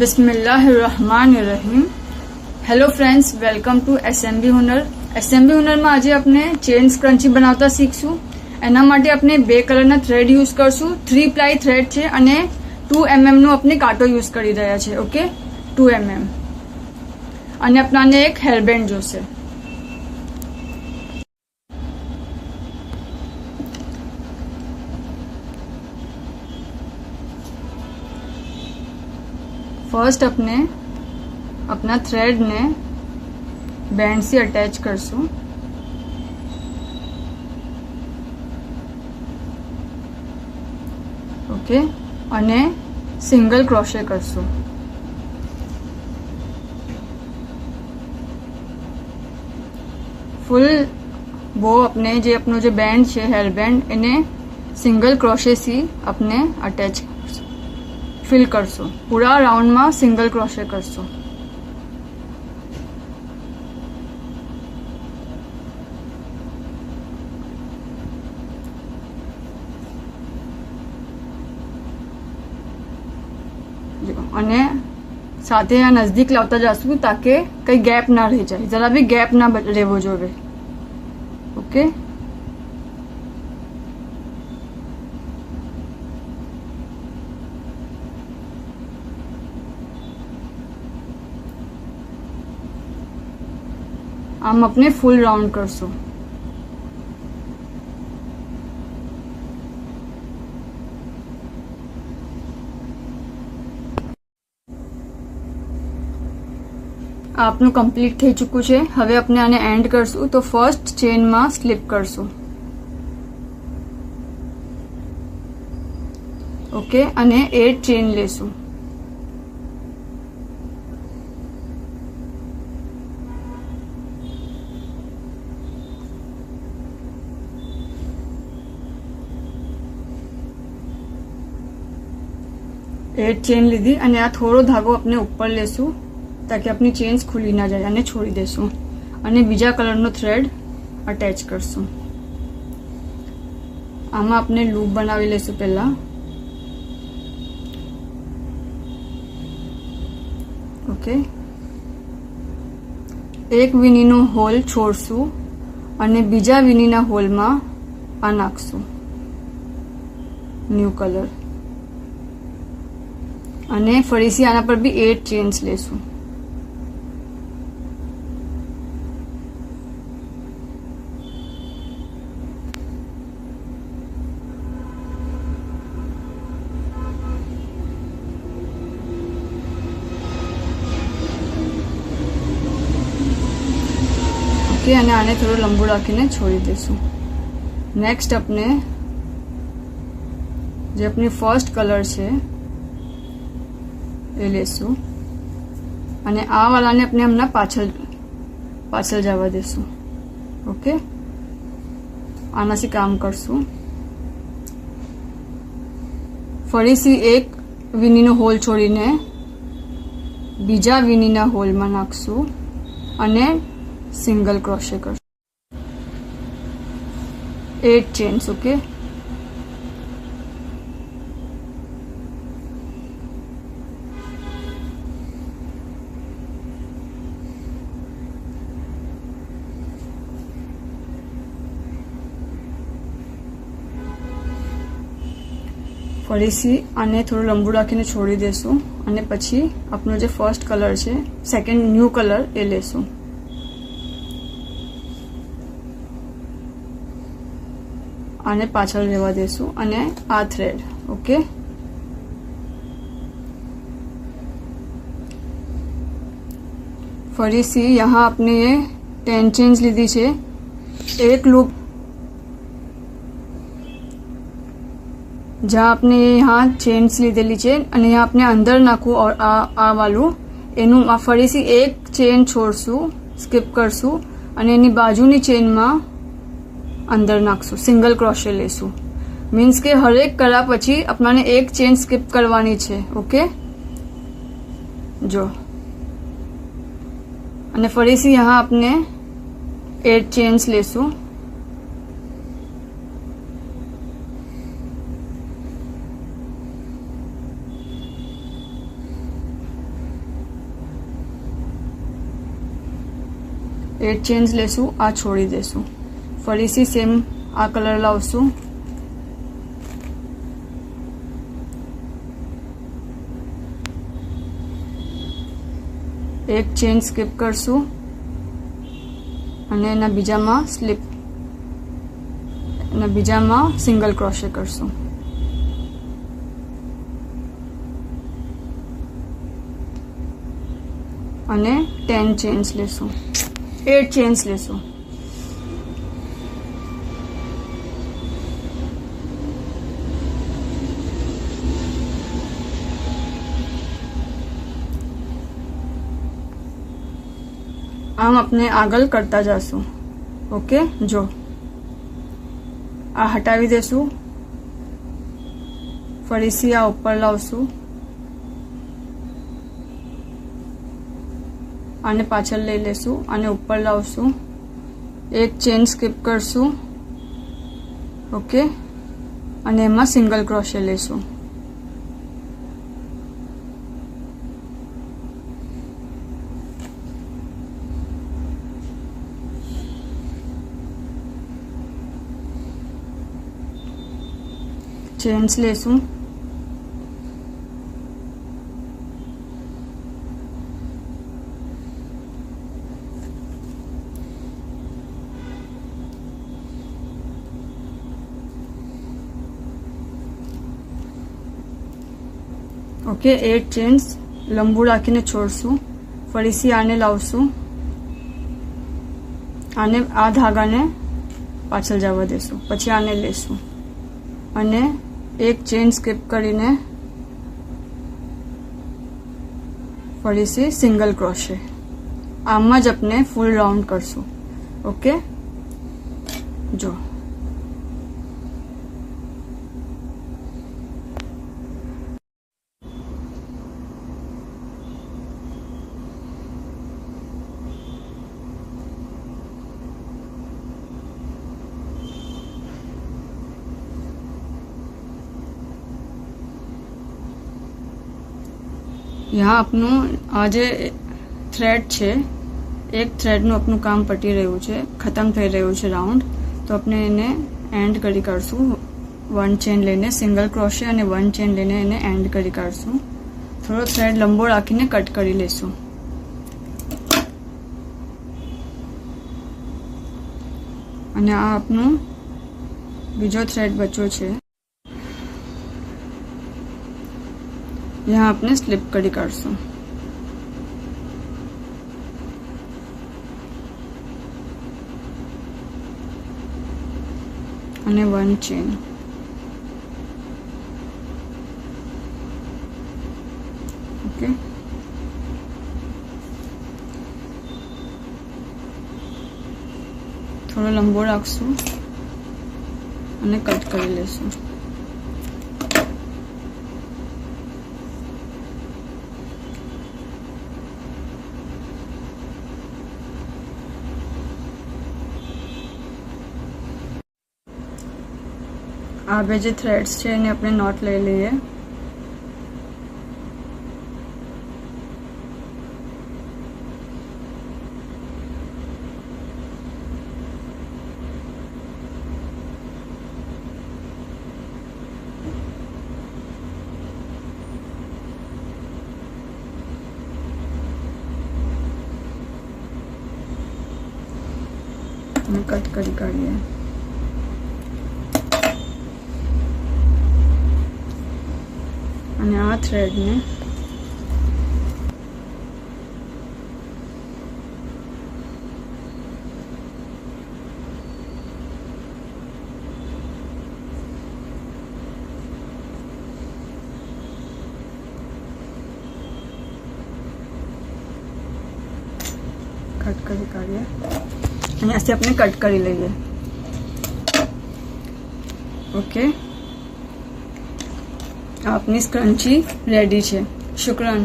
બિસ્મિલ્લાહિર્રહમાનિર્રહીમ. Hello friends, welcome to SMB Hunar. SMB હુનરમાં આજે આપણે ચેન સ્ક્રન્ચી બનાવતા શીખશું. એના માટે આપણે 2 કલરના થ્રેડ યુઝ કરશું. 3 પ્લાય થ્રેડ છે અને 2 mm નો આપણે કાંટો યુઝ કરી રહ્યા છે. Okay, 2 mm. અને આપણાને એક હેરબેન્ડ જોશે. फर्स्ट अपना थ्रेड ने बैंड से अटैच करसूं. ओके, અને સિંગલ ક્રોશે કરશું. ફૂલ वो अपने જે अपनो जो बैंड છે हेयर बैंड એને સિંગલ ક્રોશે થી अपने अटैच फिल करशो. पूरा राउंड में सिंगल क्रोशे करशो. અને સાથે આ નજદીક લાવતા જશું તાકે કઈ ગેપ ના રહી જાય. જરા બી ગેપ ના રહેવો જોઈએ. ઓકે, हम अपने फुल राउंड करशो. आपनु कम्प्लीट थई चुक्યું છે. હવે આપણે આને એન્ડ કરશું. તો ફર્સ્ટ ચેન માં સ્લિપ કરશું. ઓકે, અને 8 ચેન લેશું. एट चेन लीधी અને આ થોડો ધાગો આપણે ઉપર લેશું તાકે આપની ચેન્સ ખુલી ના જાય અને છોડી દેશું. અને બીજા કલરનો થ્રેડ અટેચ કરશું. આમાં આપણે લૂપ બનાવી લેશું. પહેલા ઓકે, એક વીનીનો હોલ છોડશું અને બીજા વીનીના હોલમાં આ નાખશું ન્યૂ કલર. અને ફરીથી આના પર બી 8 ચેન્સ લેશું. ઓકે, અને આને થોડો લંબુ રાખીને છોડી દેશું. નેક્સ્ટ આપણે જે આપણી ફર્સ્ટ કલર છે એ લેશું અને આ વાળાને આપણે હમણાં પાછળ જવા દેશું. ઓકે, આનાથી કામ કરશું. ફરીથી એક વીનીનો હોલ છોડીને બીજા વીનીના હોલમાં નાખશું અને સિંગલ ક્રોશે કરશું. 8 ચેન્સ. ઓકે, ફરીથી આને થોડું લંબુ રાખીને છોડી દેશું અને પછી આપણો જે ફર્સ્ટ કલર છે, સેકન્ડ ન્યૂ કલર એ લેશું. આને પાછળ રહેવા દેશું અને આ થ્રેડ. ઓકે, ફરીથી यहाँ आपने ये 10 चेन्स લીધી છે. एक लूप जहाँ आपने यहाँ चेन्स લીધેલી છે અને यहाँ आपने अंदर નાખવું और આ વાળું એનું ફરીથી એક ચેન છોડશું, સ્કીપ કરશું અને એની બાજુની ચેનમાં અંદર નાખશું. સિંગલ ક્રોશે લેશું. મીન્સ કે હરેક કરા પછી આપણને એક ચેન સ્કીપ કરવાની છે. ઓકે, જો અને ફરીથી यहाँ आपने 8 ચેન્સ લેશું. 8 ચેન્સ લેશું, આ છોડી દેશું. ફરીથી સેમ આ કલર લાવશું, એક ચેન સ્કીપ કરશું અને એના બીજામાં સિંગલ ક્રોશે કરશું. અને 10 ચેન્સ લેશું, 8 ચેન્સ લેશું. આમ આપણે આગળ કરતા જશું. ઓકે, જો આ હટાવી દેશું, ફરીથી આ ઉપર લાવશું, આને પાછળ લઈ લેશું, આને ઉપર લાવશું, એક ચેન સ્કીપ કરશું. ઓકે, અને એમાં સિંગલ ક્રોશે લેશું. ચેન્સ લેશું, ઓકે 8 ચેન્સ લંબુ રાખીને છોડશું. ફરીથી આને લાવશું, આને આ ધાગાને પાછળ જવા દેશું, પછી આને લેશું અને એક ચેન સ્કીપ કરીને ફરીથી સિંગલ ક્રોશે. આમાં જ આપણે ફૂલ રાઉન્ડ કરશું. ઓકે, જો यहाँ આપનું આ જે થ્રેડ છે, એક થ્રેડનું આપનું કામ પતી રહ્યું છે, ખતમ થઈ રહ્યું છે રાઉન્ડ. તો આપણે એને એન્ડ કરી કાઢશું. 1 ચેન લઈને સિંગલ ક્રોશે અને 1 ચેન લઈને એને એન્ડ કરી કાઢશું. થોડો થ્રેડ લંબો રાખીને કટ કરી લેશું. અને આ આપનું બીજો થ્રેડ બચ્યો છે, यहाँ आपने स्लिप कड़ी काढશું અને 1 ચેન. ઓકે, થોડો લંબો રાખશું અને કટ કરી લેશું. આ બે જે થ્રેડ્સ છે એને આપણે નોટ લઈ લઈએ. અને કટ કરી કાઢીએ. અને આ થ્રેડને કટ કરી કાઢીએ. અહીંયાથી આપણે કટ કરી લઈએ. ઓકે, આપની સ્ક્રંચી રેડી છે. શુક્રાન.